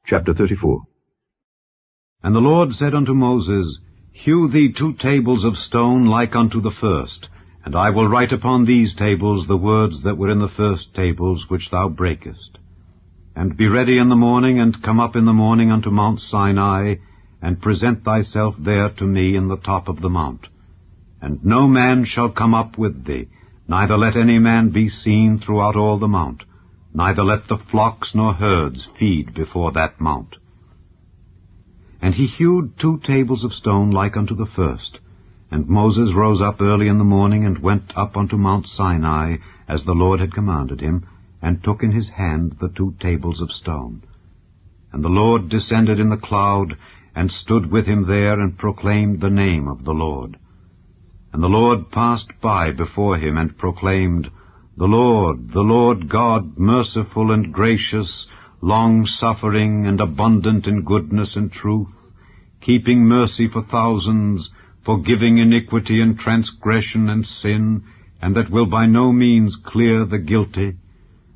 Chapter 34. And the Lord said unto Moses, Hew thee 2 tables of stone like unto the first, and I will write upon these tables the words that were in the first tables which thou breakest. And be ready in the morning, and come up in the morning unto Mount Sinai, and present thyself there to me in the top of the mount. And no man shall come up with thee, neither let any man be seen throughout all the mount, neither let the flocks nor herds feed before that mount. And he hewed 2 tables of stone like unto the first. And Moses rose up early in the morning, and went up unto Mount Sinai, as the Lord had commanded him, and took in his hand the 2 tables of stone. And the Lord descended in the cloud, and stood with him there, and proclaimed the name of the Lord. And the Lord passed by before him, and proclaimed, the Lord God, merciful and gracious, long-suffering and abundant in goodness and truth, keeping mercy for thousands, forgiving iniquity and transgression and sin, and that will by no means clear the guilty,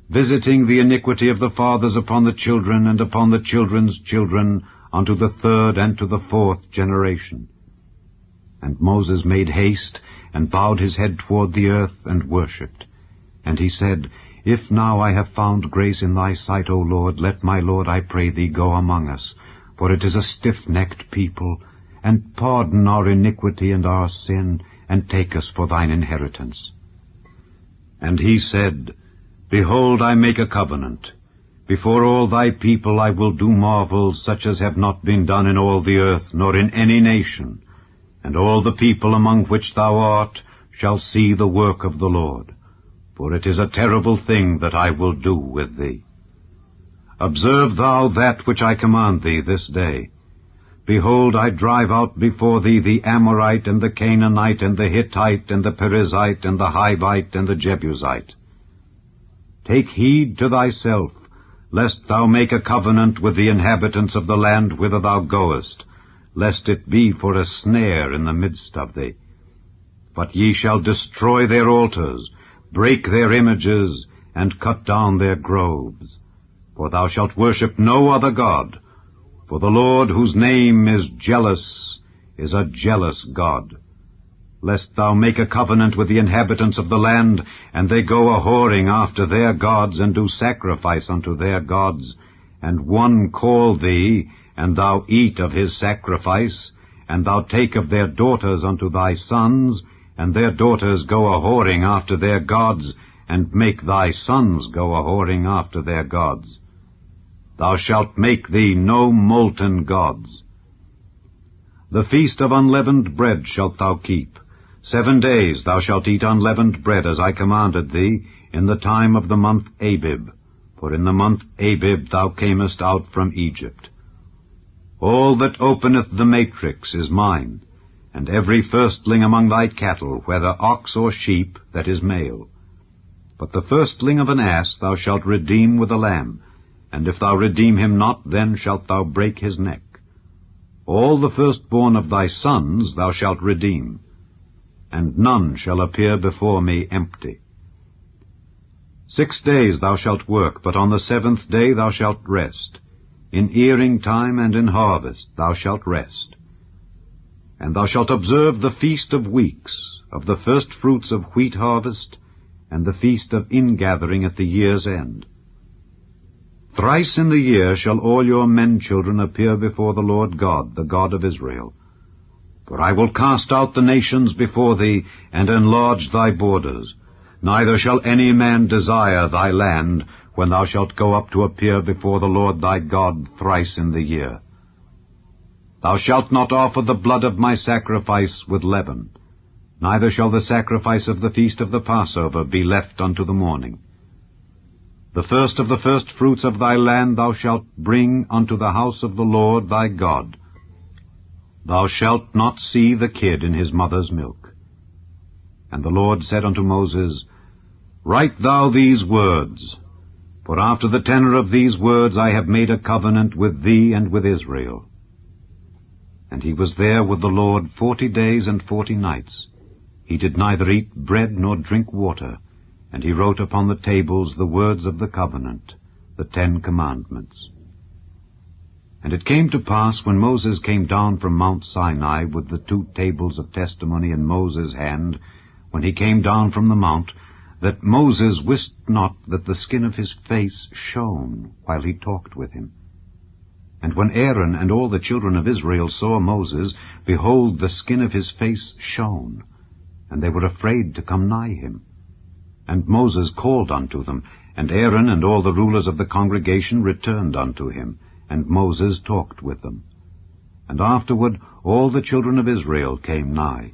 visiting the iniquity of the fathers upon the children and upon the children's children, unto the 3rd and to the 4th generation. And Moses made haste, and bowed his head toward the earth, and worshipped. And he said, If now I have found grace in thy sight, O Lord, let my Lord, I pray thee, go among us, for it is a stiff-necked people, and pardon our iniquity and our sin, and take us for thine inheritance. And he said, Behold, I make a covenant. Before all thy people I will do marvels such as have not been done in all the earth, nor in any nation. And all the people among which thou art shall see the work of the Lord. For it is a terrible thing that I will do with thee. Observe thou that which I command thee this day. Behold, I drive out before thee the Amorite, and the Canaanite, and the Hittite, and the Perizzite, and the Hivite, and the Jebusite. Take heed to thyself, lest thou make a covenant with the inhabitants of the land whither thou goest, lest it be for a snare in the midst of thee. But ye shall destroy their altars, break their images, and cut down their groves. For thou shalt worship no other God, for the Lord, whose name is jealous, is a jealous God. Lest thou make a covenant with the inhabitants of the land, and they go a-whoring after their gods, and do sacrifice unto their gods, and one call thee, and thou eat of his sacrifice, and thou take of their daughters unto thy sons, and their daughters go a-whoring after their gods, and make thy sons go a-whoring after their gods. Thou shalt make thee no molten gods. The feast of unleavened bread shalt thou keep. 7 days thou shalt eat unleavened bread, as I commanded thee, in the time of the month Abib, for in the month Abib thou camest out from Egypt. All that openeth the matrix is mine, and every firstling among thy cattle, whether ox or sheep, that is male. But the firstling of an ass thou shalt redeem with a lamb, and if thou redeem him not, then shalt thou break his neck. All the firstborn of thy sons thou shalt redeem, and none shall appear before me empty. 6 days thou shalt work, but on the 7th day thou shalt rest. In earing time and in harvest thou shalt rest. And thou shalt observe the feast of weeks, of the first fruits of wheat harvest, and the feast of ingathering at the year's end. Thrice in the year shall all your men-children appear before the Lord God, the God of Israel. For I will cast out the nations before thee, and enlarge thy borders. Neither shall any man desire thy land, when thou shalt go up to appear before the Lord thy God thrice in the year. Thou shalt not offer the blood of my sacrifice with leaven, neither shall the sacrifice of the feast of the Passover be left unto the morning. The first of the firstfruits of thy land thou shalt bring unto the house of the Lord thy God. Thou shalt not see the kid in his mother's milk. And the Lord said unto Moses, Write thou these words, for after the tenor of these words I have made a covenant with thee and with Israel. And he was there with the Lord 40 days and 40 nights. He did neither eat bread nor drink water, and he wrote upon the tables the words of the covenant, the 10 commandments. And it came to pass, when Moses came down from Mount Sinai with the 2 tables of testimony in Moses' hand, when he came down from the mount, that Moses wist not that the skin of his face shone while he talked with him. And when Aaron and all the children of Israel saw Moses, behold, the skin of his face shone, and they were afraid to come nigh him. And Moses called unto them, and Aaron and all the rulers of the congregation returned unto him, and Moses talked with them. And afterward all the children of Israel came nigh,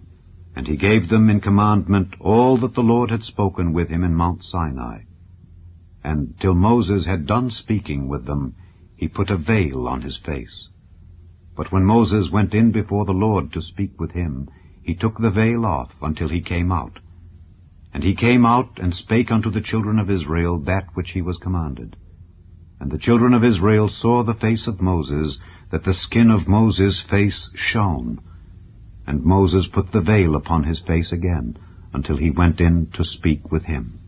and he gave them in commandment all that the Lord had spoken with him in Mount Sinai. And till Moses had done speaking with them, he put a veil on his face. But when Moses went in before the Lord to speak with him, he took the veil off until he came out. And he came out and spake unto the children of Israel that which he was commanded. And the children of Israel saw the face of Moses, that the skin of Moses' face shone. And Moses put the veil upon his face again, until he went in to speak with him.